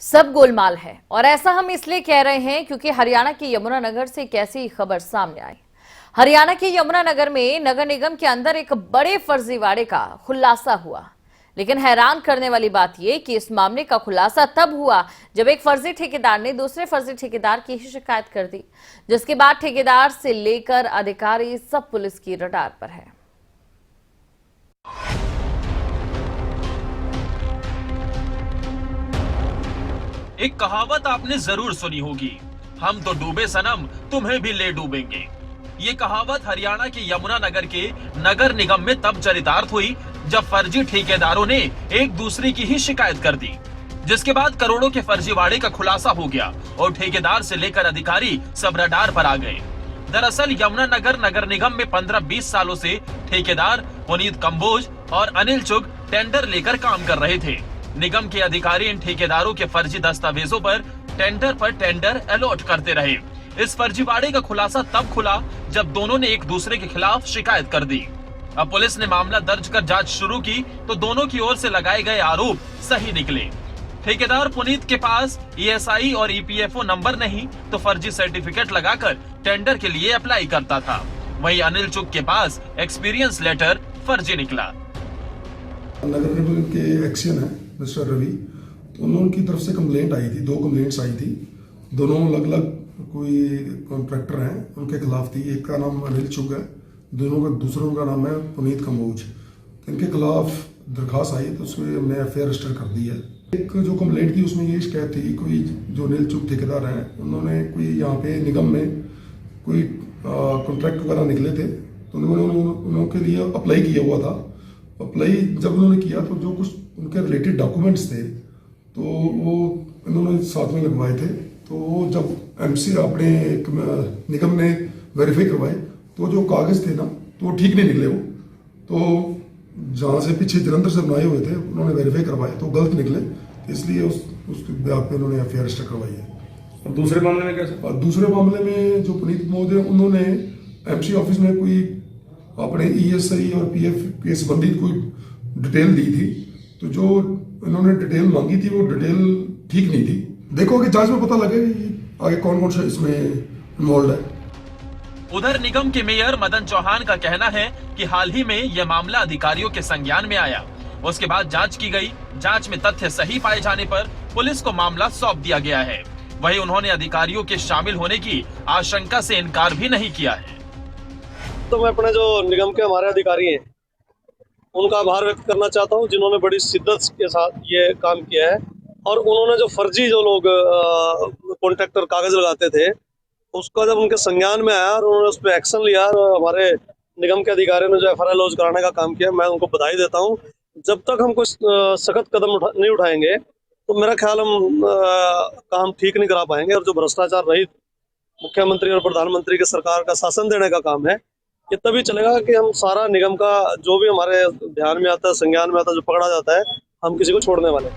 सब गोलमाल है और ऐसा हम इसलिए कह रहे हैं क्योंकि हरियाणा के यमुनानगर से एक ऐसी खबर सामने आई। हरियाणा के यमुनानगर में नगर निगम के अंदर एक बड़े फर्जीवाड़े का खुलासा हुआ। लेकिन हैरान करने वाली बात यह कि इस मामले का खुलासा तब हुआ जब एक फर्जी ठेकेदार ने दूसरे फर्जी ठेकेदार की ही शिकायत कर दी, जिसके बाद ठेकेदार से लेकर अधिकारी सब पुलिस की रडार पर है। एक कहावत आपने जरूर सुनी होगी, हम तो डूबे सनम तुम्हें भी ले डूबेंगे। ये कहावत हरियाणा के यमुनानगर के नगर निगम में तब चरितार्थ हुई जब फर्जी ठेकेदारों ने एक दूसरे की ही शिकायत कर दी, जिसके बाद करोड़ों के फर्जीवाड़े का खुलासा हो गया और ठेकेदार से लेकर अधिकारी सब रडार पर आ गए। दरअसल यमुनानगर नगर निगम में 15-20 सालों से ठेकेदार पुनीत कंबोज और अनिल चुग टेंडर लेकर काम कर रहे थे। निगम के अधिकारी इन ठेकेदारों के फर्जी दस्तावेजों पर टेंडर अलॉट करते रहे। इस फर्जीवाड़े का खुलासा तब खुला जब दोनों ने एक दूसरे के खिलाफ शिकायत कर दी। अब पुलिस ने मामला दर्ज कर जांच शुरू की तो दोनों की ओर से लगाए गए आरोप सही निकले। ठेकेदार पुनीत के पास ESI और EPFO नंबर नहीं तो फर्जी सर्टिफिकेट लगाकर टेंडर के लिए अप्लाई करता था। वहीं अनिल चुग के पास एक्सपीरियंस लेटर फर्जी निकला। नगर निगम के एक्शन है मिस्टर रवि, तो उनकी तरफ से कंप्लेंट आई थी, 2 कंप्लेंट्स आई थी। दोनों अलग अलग कोई कॉन्ट्रैक्टर हैं, उनके खिलाफ थी। एक का नाम अनिल चुग है, दूसरों का नाम है पुनीत कंबोज। इनके खिलाफ दरखास्त आई तो उसमें हमने FIR रजिस्टर कर दी है। एक जो कंप्लेंट थी उसमें ये शिकायत थी, कोई जो अनिल चुग ठेकेदार हैं उन्होंने कोई यहाँ पे निगम में कोई कॉन्ट्रैक्ट वगैरह निकले थे तो उनके लिए अप्लाई किया हुआ था। अप्लाई जब उन्होंने किया तो जो कुछ उनके रिलेटेड डॉक्यूमेंट्स थे तो वो इन्होंने साथ में लगवाए थे। तो वो जब MC अपने निगम ने वेरीफाई करवाए तो जो कागज़ थे ना तो वो ठीक नहीं निकले। वो तो जहाँ से पीछे जलंधर से बनाए हुए थे उन्होंने वेरीफाई करवाए तो गलत निकले, इसलिए उसके ब्याह पे उन्होंने FIR रजिस्टर करवाई है। और दूसरे मामले में कैसे? और दूसरे मामले में जो पुनीत महोदय उन्होंने MC ऑफिस में कोई अपने ESI और PF के संबंधित कोई डिटेल दी थी, तो जो इन्होंने डिटेल मांगी थी वो डिटेल ठीक नहीं थी। देखो कि जांच में पता लगेगा आगे कौन कौन सा इसमें इन्वॉल्व है। उधर निगम के मेयर मदन चौहान का कहना है कि हाल ही में यह मामला अधिकारियों के संज्ञान में आया, उसके बाद जांच की गई। जांच में तथ्य सही पाए जाने पर पुलिस को मामला सौंप दिया गया है। वहीं उन्होंने अधिकारियों के शामिल होने की आशंका से इनकार भी नहीं किया है। तो मैं अपने जो निगम के हमारे अधिकारी हैं उनका आभार व्यक्त करना चाहता हूं, जिन्होंने बड़ी शिद्दत के साथ ये काम किया है। और उन्होंने जो फर्जी जो लोग कॉन्ट्रैक्टर कागज लगाते थे उसका जब उनके संज्ञान में आया और उन्होंने उस पर एक्शन लिया और हमारे निगम के अधिकारियों ने जो FIR लॉन्च कराने का काम किया, मैं उनको बधाई देता हूँ। जब तक हम कुछ सख्त कदम नहीं उठाएंगे तो मेरा ख्याल हम काम ठीक नहीं करा पाएंगे। और जो भ्रष्टाचार रहित मुख्यमंत्री और प्रधानमंत्री के सरकार का शासन देने का काम है, ये तभी चलेगा कि हम सारा निगम का जो भी हमारे ध्यान में आता है, संज्ञान में आता है, जो पकड़ा जाता है, हम किसी को छोड़ने वाले।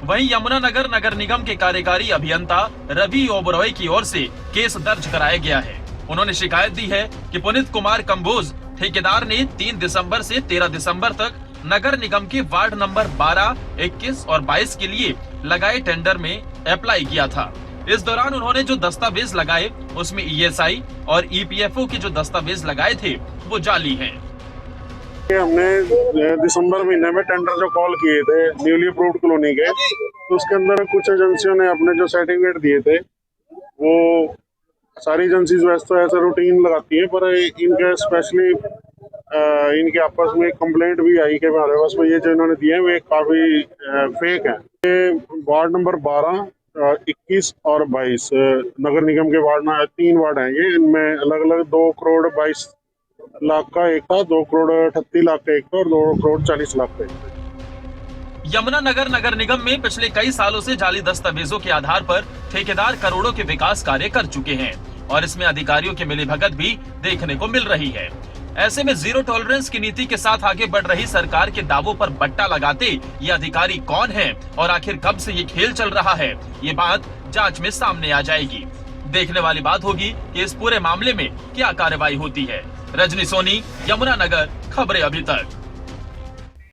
वहीं यमुनानगर नगर निगम के कार्यकारी अभियंता रवि ओबरॉय की ओर से केस दर्ज कराया गया है। उन्होंने शिकायत दी है कि पुनीत कुमार कंबोज ठेकेदार ने 3 दिसंबर से 13 दिसंबर तक नगर निगम के वार्ड नंबर 12, 21 और 22 के लिए लगाए टेंडर में अप्लाई किया था। इस दौरान उन्होंने जो दस्तावेज लगाए उसमें ESI और EPFO के जो दस्तावेज लगाए थे वो जाली हैं। हमने दिसंबर महीने में टेंडर जो कॉल किए थे न्यूली अप्रूव्ड कॉलोनी के, तो उसके अंदर कुछ एजेंसियों ने अपने जो सर्टिफिकेट दिए थे वो सारी एजेंसीज वैसे तो ऐसा रूटीन लगाती हैं, पर इनके स्पेशली इनके आपस में कंप्लेंट भी आई कि हमारे पास में ये जो इन्होंने दिए हैं वे काफ़ी फेक हैं। ये वार्ड नंबर 12, 21 और 22 नगर निगम के वार्ड 3 वार्ड हैं ये। इनमें अलग अलग 2 करोड़ 22 लाख का एक था, 2 करोड़ 38 लाख का एक था और 2 करोड़ 40 लाख का एक था। यमुनानगर नगर निगम में पिछले कई सालों से जाली दस्तावेजों के आधार पर ठेकेदार करोड़ों के विकास कार्य कर चुके हैं और इसमें अधिकारियों की मिलीभगत भी देखने को मिल रही है। ऐसे में जीरो टॉलरेंस की नीति के साथ आगे बढ़ रही सरकार के दावों पर बट्टा लगाते ये अधिकारी कौन हैं और आखिर कब से ये खेल चल रहा है, ये बात जांच में सामने आ जाएगी। देखने वाली बात होगी कि इस पूरे मामले में क्या कार्रवाई होती है। रजनी सोनी, यमुनानगर, खबरें अभी तक।